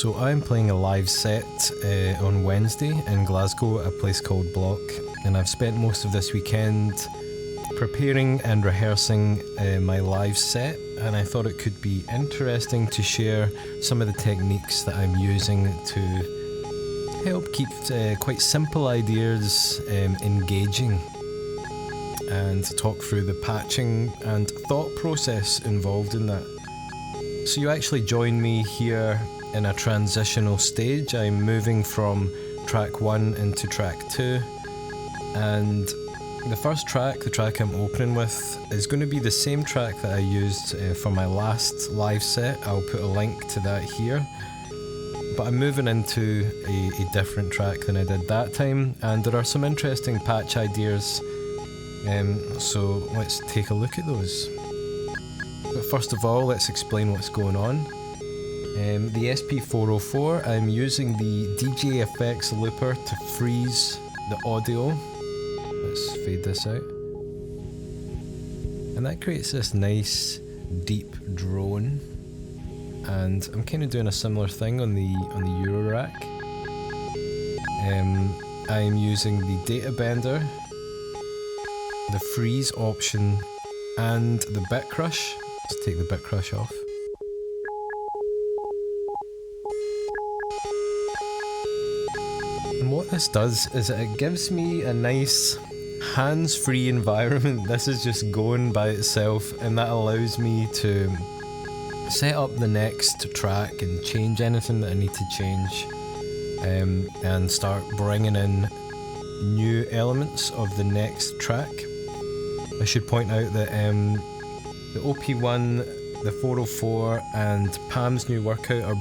So I'm playing a live set on Wednesday in Glasgow at a place called Bloc, and I've spent most of this weekend preparing and rehearsing my live set, and I thought it could be interesting to share some of the techniques that I'm using to help keep quite simple ideas engaging, and talk through the patching and thought process involved in that. So you actually join me here in a transitional stage. I'm moving from track 1 into track 2, and the first track, the track I'm opening with, is going to be the same track that I used for my last live set. I'll put a link to that here, but I'm moving into a different track than I did that time, and there are some interesting patch ideas, so let's take a look at those. But first of all, let's explain what's going on. The SP404, I'm using the DJ effects looper to freeze the audio. Let's fade this out. And that creates this nice deep drone. And I'm kind of doing a similar thing on the Eurorack. I'm using the data bender, the freeze option, and the bit crush. Let's take the bit crush off. And what this does is it gives me a nice hands-free environment. This is just going by itself, and that allows me to set up the next track and change anything that I need to change, and start bringing in new elements of the next track. I should point out that the OP1, the 404 and Pam's new workout are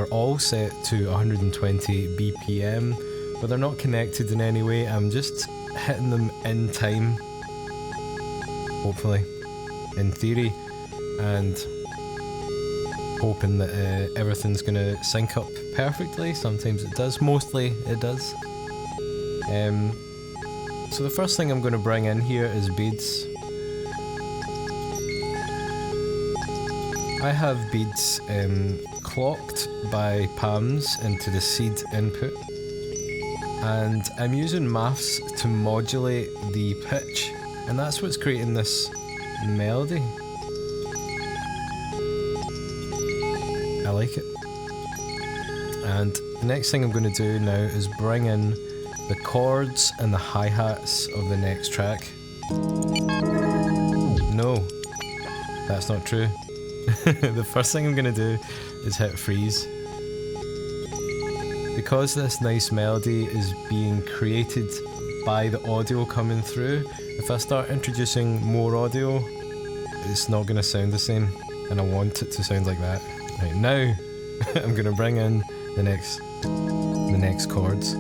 all set to 120 BPM, but they're not connected in any way. I'm just hitting them in time, hopefully, in theory, and hoping that everything's gonna sync up perfectly. Sometimes it does, mostly it does. So the first thing I'm gonna bring in here is beads. I have beads clocked by Pam's into the seed input, and I'm using maths to modulate the pitch, and that's what's creating this melody. I like it. And the next thing I'm going to do now is bring in the chords and the hi-hats of the next track. No, that's not true. The first thing I'm going to do is hit freeze. Because this nice melody is being created by the audio coming through, if I start introducing more audio, it's not going to sound the same, and I want it to sound like that. Right now, I'm going to bring in the next chords.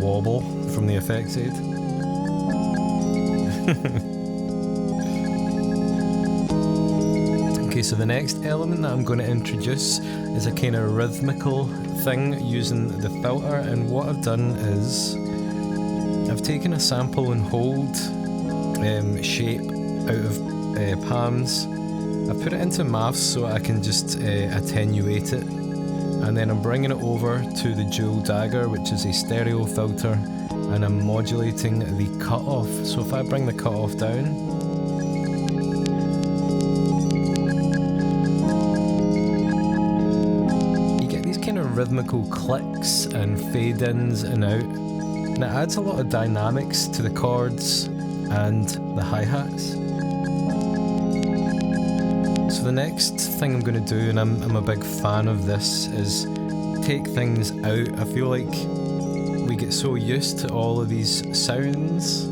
Wobble from the effects aid. Okay, so the next element that I'm going to introduce is a kind of rhythmical thing using the filter, and what I've done is I've taken a sample and hold shape out of Pam's. I've put it into maths so I can just attenuate it. And then I'm bringing it over to the dual dagger, which is a stereo filter, and I'm modulating the cutoff. So if I bring the cutoff down, you get these kind of rhythmical clicks and fade-ins and out, and it adds a lot of dynamics to the chords and the hi-hats. So the next thing I'm going to do, and I'm a big fan of this, is take things out. I feel like we get so used to all of these sounds,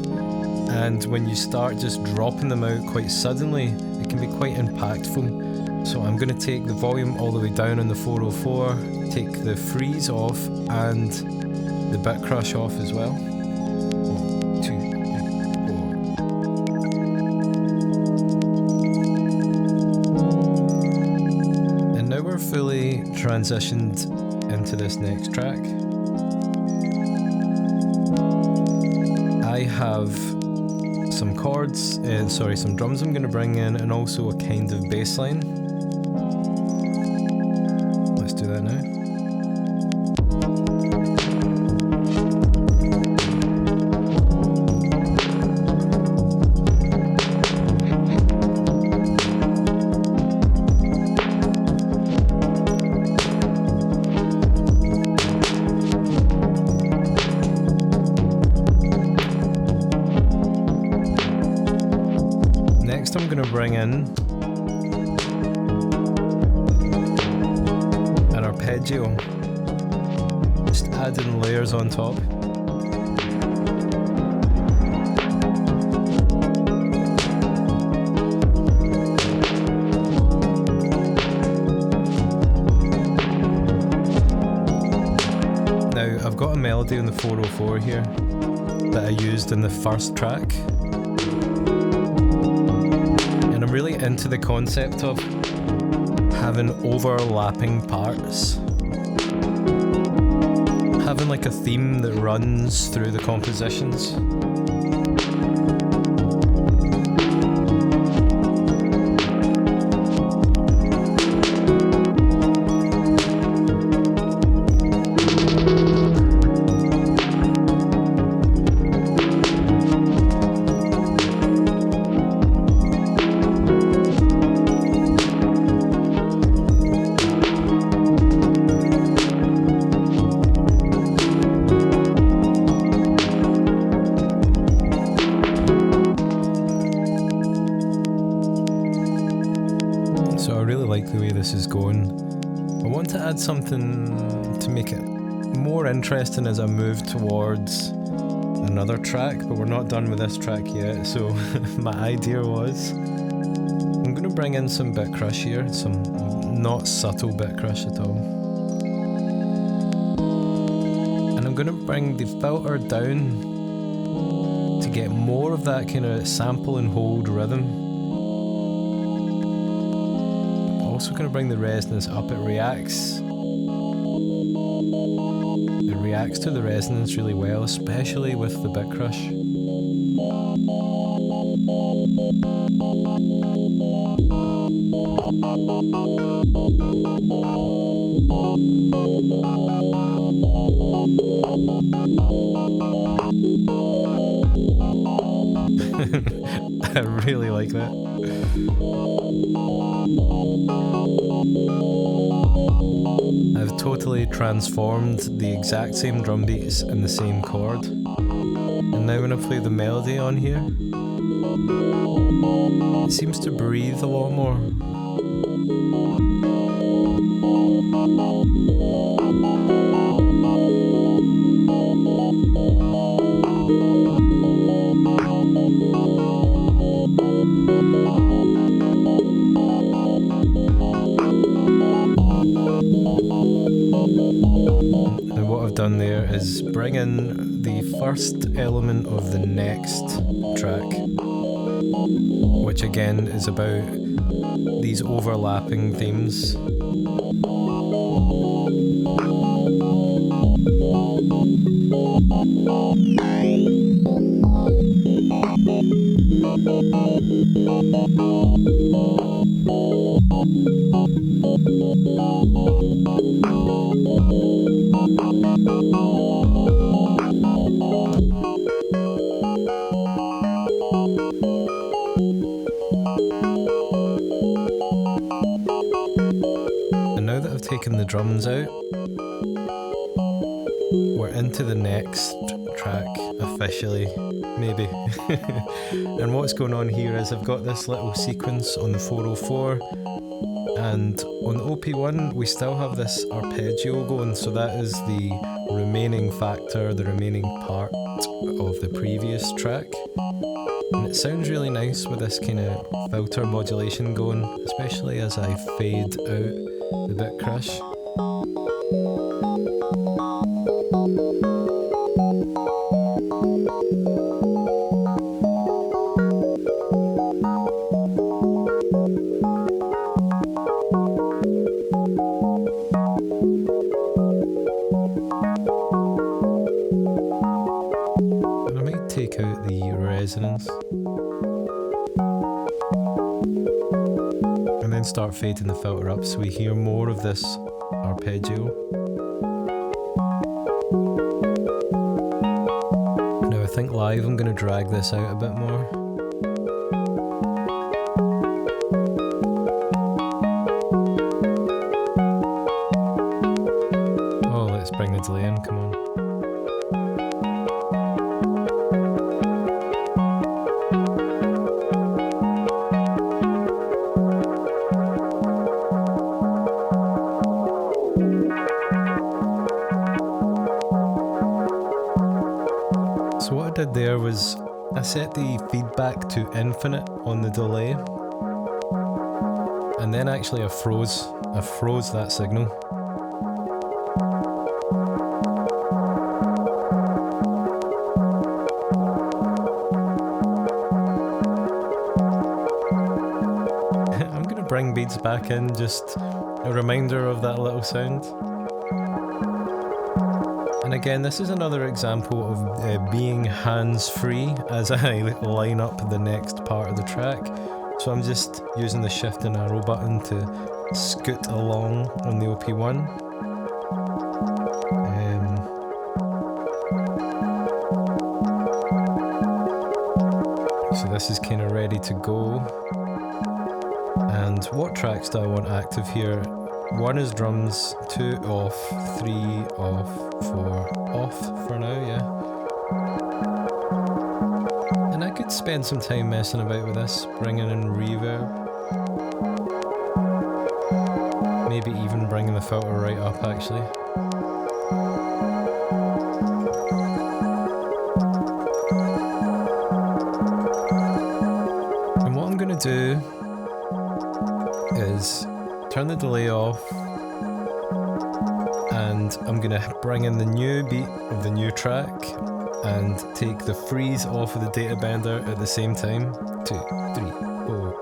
and when you start just dropping them out quite suddenly, it can be quite impactful. So I'm going to take the volume all the way down on the 404, take the freeze off, and the bit crush off as well. 1, 2, 3, 4. And now we're fully transitioned into this next track. I have some chords, some drums I'm going to bring in, and also a kind of bass line. Let's do that now. I'm going to bring in an arpeggio, just adding layers on top. Now I've got a melody on the 404 here that I used in the first track. Really into the concept of having overlapping parts, having like a theme that runs through the compositions. The way this is going. I want to add something to make it more interesting as I move towards another track, but we're not done with this track yet. So my idea was I'm going to bring in some bit crush here, some not subtle bit crush at all, and I'm going to bring the filter down to get more of that kind of sample and hold rhythm. Also going to bring the resonance up. It reacts to the resonance really well, especially with the bit crush. I really like that. I've totally transformed the exact same drum beats in the same chord, and now when I play the melody on here, it seems to breathe a lot more. Done there is bring in the first element of the next track, which again is about these overlapping themes. And now that I've taken the drums out, we're into the next track officially, maybe. And what's going on here is I've got this little sequence on the 404, and on the OP1 we still have this arpeggio going, so that is the remaining factor, the remaining part of the previous track. And it sounds really nice with this kind of filter modulation going, especially as I fade out the bit crush. could take out the resonance and then start fading the filter up so we hear more of this arpeggio. Now I think live I'm going to drag this out a bit more. Oh, let's bring the delay in, come on. So what I did there was I set the feedback to infinite on the delay, and then actually I froze that signal. I'm gonna bring beats back in, just a reminder of that little sound. And again, this is another example of being hands-free as I line up the next part of the track. So I'm just using the shift and arrow button to scoot along on the OP1. So this is kind of ready to go. And what tracks do I want active here? 1 is drums, 2 off, 3 off, 4 off for now, yeah. And I could spend some time messing about with this, bringing in reverb. Maybe even bringing the filter right up actually. And what I'm going to do is turn the delay off, and I'm gonna bring in the new beat of the new track and take the freeze off of the data bender at the same time. 2, 3, 4.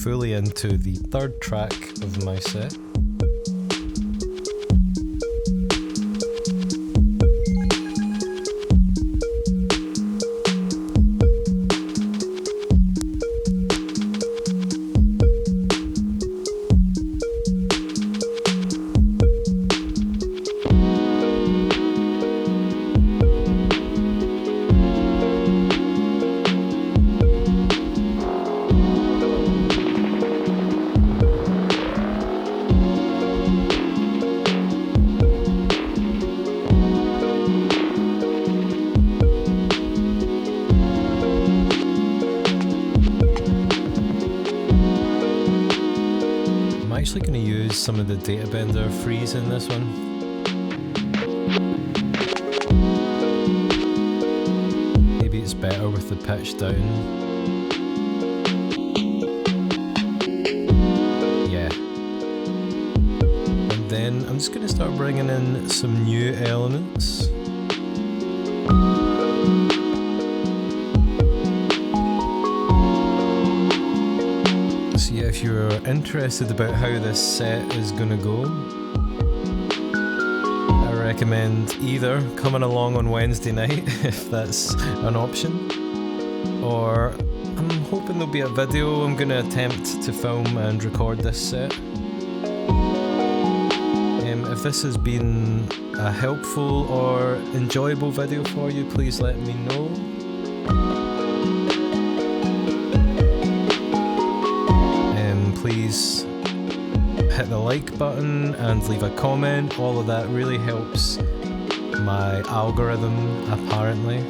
Fully into the third track of my set. I'm actually going to use some of the data bender freeze in this one. Maybe it's better with the pitch down. Yeah. And then I'm just going to start bringing in some new elements. If you're interested about how this set is going to go, I recommend either coming along on Wednesday night, if that's an option, or I'm hoping there'll be a video. I'm going to attempt to film and record this set. If this has been a helpful or enjoyable video for you, please let me know. Please hit the like button and leave a comment. All of that really helps my algorithm, apparently.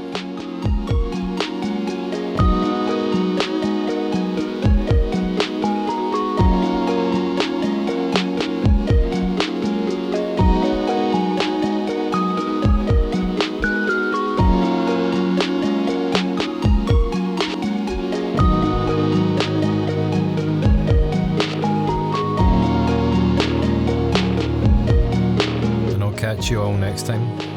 catch you all next time.